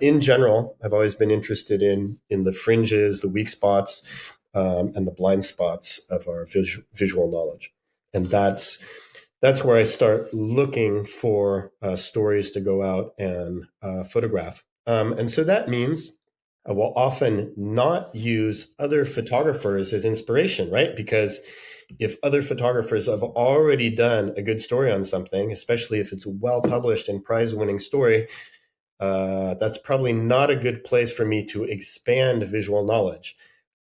in general, I've always been interested in the fringes, the weak spots, and the blind spots of our visual knowledge. And that's where I start looking for stories to go out and photograph. And so that means I will often not use other photographers as inspiration, right? Because if other photographers have already done a good story on something, especially if it's a well-published and prize-winning story, that's probably not a good place for me to expand visual knowledge.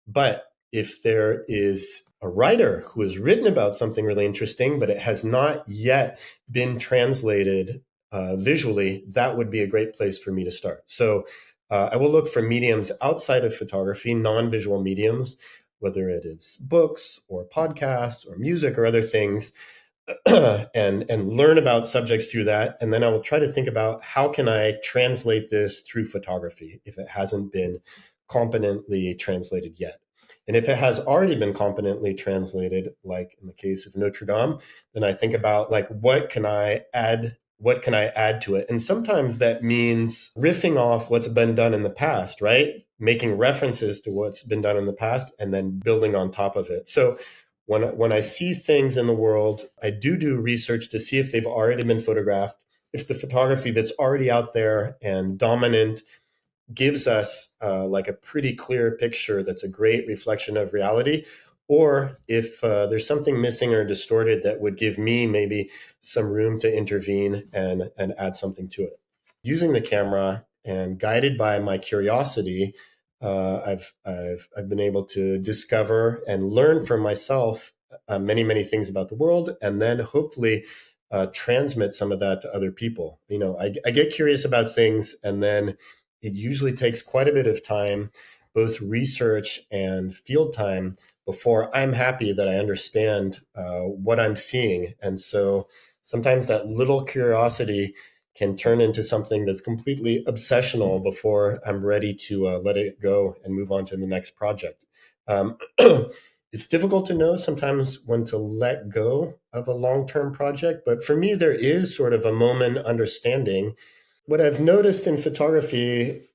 But if there is a writer who has written about something really interesting, but it has not yet been translated visually, that would be a great place for me to start. So I will look for mediums outside of photography, non-visual mediums, whether it is books or podcasts or music or other things, and learn about subjects through that. And then I will try to think about how can I translate this through photography if it hasn't been competently translated yet. And if it has already been competently translated, like in the case of Notre Dame, then I think about like, what can I add to it? And sometimes that means riffing off what's been done in the past, right? Making references to what's been done in the past and then building on top of it. So when I see things in the world, I do research to see if they've already been photographed, if the photography that's already out there and dominant gives us like a pretty clear picture that's a great reflection of reality, or if there's something missing or distorted that would give me maybe some room to intervene and add something to it. Using the camera and guided by my curiosity, I've been able to discover and learn from myself many things about the world, and then hopefully transmit some of that to other people. You know, I get curious about things, and then it usually takes quite a bit of time, both research and field time, before I'm happy that I understand what I'm seeing. And so sometimes that little curiosity can turn into something that's completely obsessional before I'm ready to let it go and move on to the next project. It's difficult to know sometimes when to let go of a long-term project, but for me, there is sort of a moment understanding. What I've noticed in photography,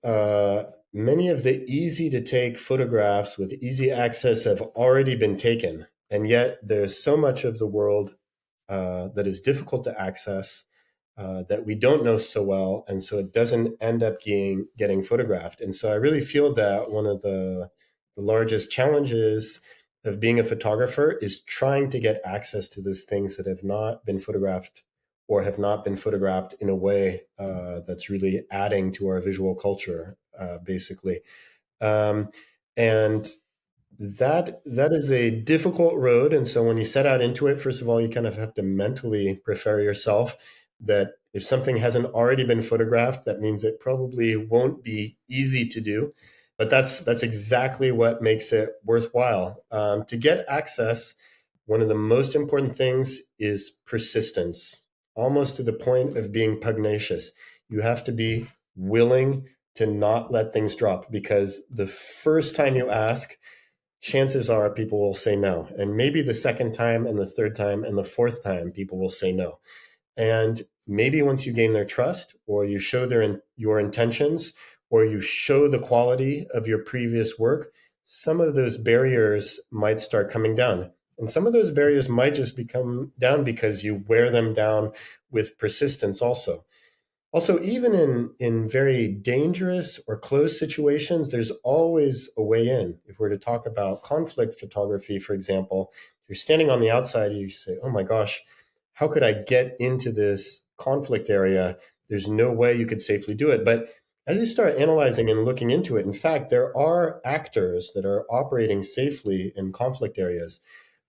many of the easy to take photographs with easy access have already been taken. And yet there's so much of the world that is difficult to access, that we don't know so well. And so it doesn't end up getting photographed. And so I really feel that one of the largest challenges of being a photographer is trying to get access to those things that have not been photographed or have not been photographed in a way that's really adding to our visual culture, basically. And that is a difficult road. And so when you set out into it, first of all, you kind of have to mentally prepare yourself that if something hasn't already been photographed, that means it probably won't be easy to do. But that's exactly what makes it worthwhile. To get access, one of the most important things is persistence, almost to the point of being pugnacious. You have to be willing to not let things drop, because the first time you ask, chances are people will say no. And maybe the second time and the third time and the fourth time, people will say no. And maybe once you gain their trust, or you show your intentions, or you show the quality of your previous work, some of those barriers might start coming down. And some of those barriers might just become down because you wear them down with persistence also. Also, even in very dangerous or closed situations, there's always a way in. If we're to talk about conflict photography, for example, if you're standing on the outside, you say, oh my gosh, how could I get into this conflict area? There's no way you could safely do it. But as you start analyzing and looking into it, in fact, there are actors that are operating safely in conflict areas,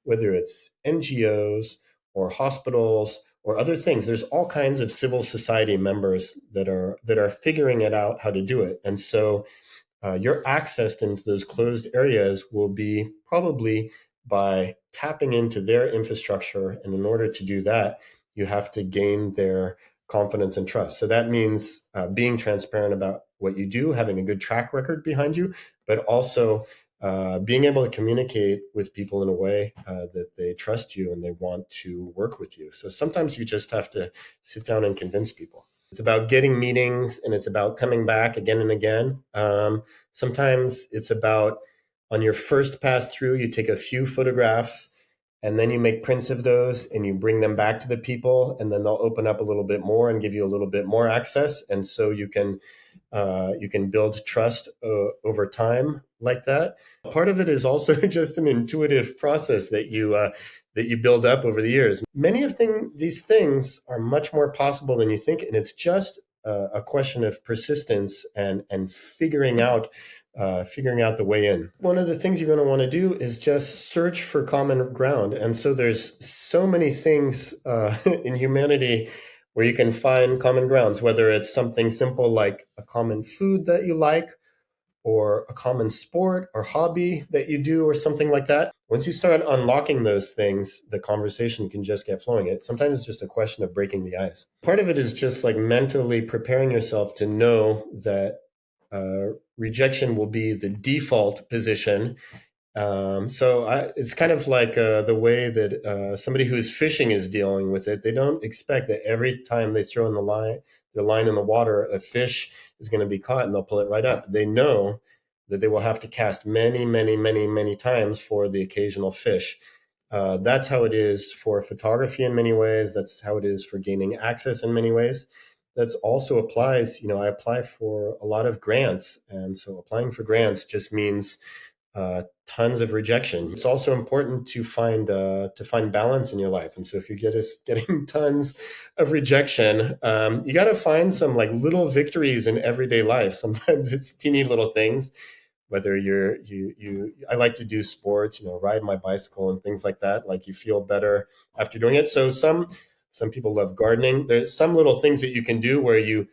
whether it's NGOs or hospitals or other things. There's all kinds of civil society members that are figuring it out how to do it. And so your access into those closed areas will be probably by tapping into their infrastructure. And in order to do that, you have to gain their confidence and trust. So that means being transparent about what you do, having a good track record behind you, but also being able to communicate with people in a way that they trust you and they want to work with you. So sometimes you just have to sit down and convince people. It's about getting meetings, and it's about coming back again and again. Sometimes it's about on your first pass through, you take a few photographs and then you make prints of those and you bring them back to the people, and then they'll open up a little bit more and give you a little bit more access. And so you can build trust over time like that. Part of it is also just an intuitive process that you build up over the years. Many of these things are much more possible than you think, and it's just a question of persistence and figuring out the way in. One of the things you're going to want to do is just search for common ground. And so there's so many things in humanity where you can find common grounds, whether it's something simple like a common food that you like, or a common sport or hobby that you do, or something like that. Once you start unlocking those things, the conversation can just get flowing. Sometimes it's just a question of breaking the ice. Part of it is just like mentally preparing yourself to know that rejection will be the default position. It's kind of like the way that somebody who's fishing is dealing with it. They don't expect that every time they throw in their line in the water, a fish is going to be caught and they'll pull it right up. They know that they will have to cast many, many, many, many times for the occasional fish. That's how it is for photography in many ways. That's how it is for gaining access in many ways. That also applies, I apply for a lot of grants. And so applying for grants just means tons of rejection. It's also important to find balance in your life. And so if you're getting tons of rejection, you got to find some like little victories in everyday life. Sometimes it's teeny little things. Whether I like to do sports, ride my bicycle and things like that. Like you feel better after doing it. So some people love gardening. There's some little things that you can do where you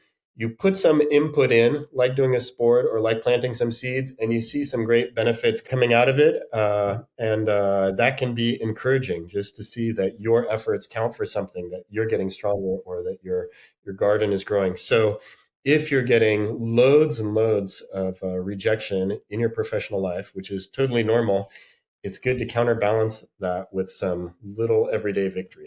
put some input in, like doing a sport or like planting some seeds, and you see some great benefits coming out of it. And that can be encouraging, just to see that your efforts count for something, that you're getting stronger, or that your garden is growing. So if you're getting loads and loads of rejection in your professional life, which is totally normal, it's good to counterbalance that with some little everyday victory.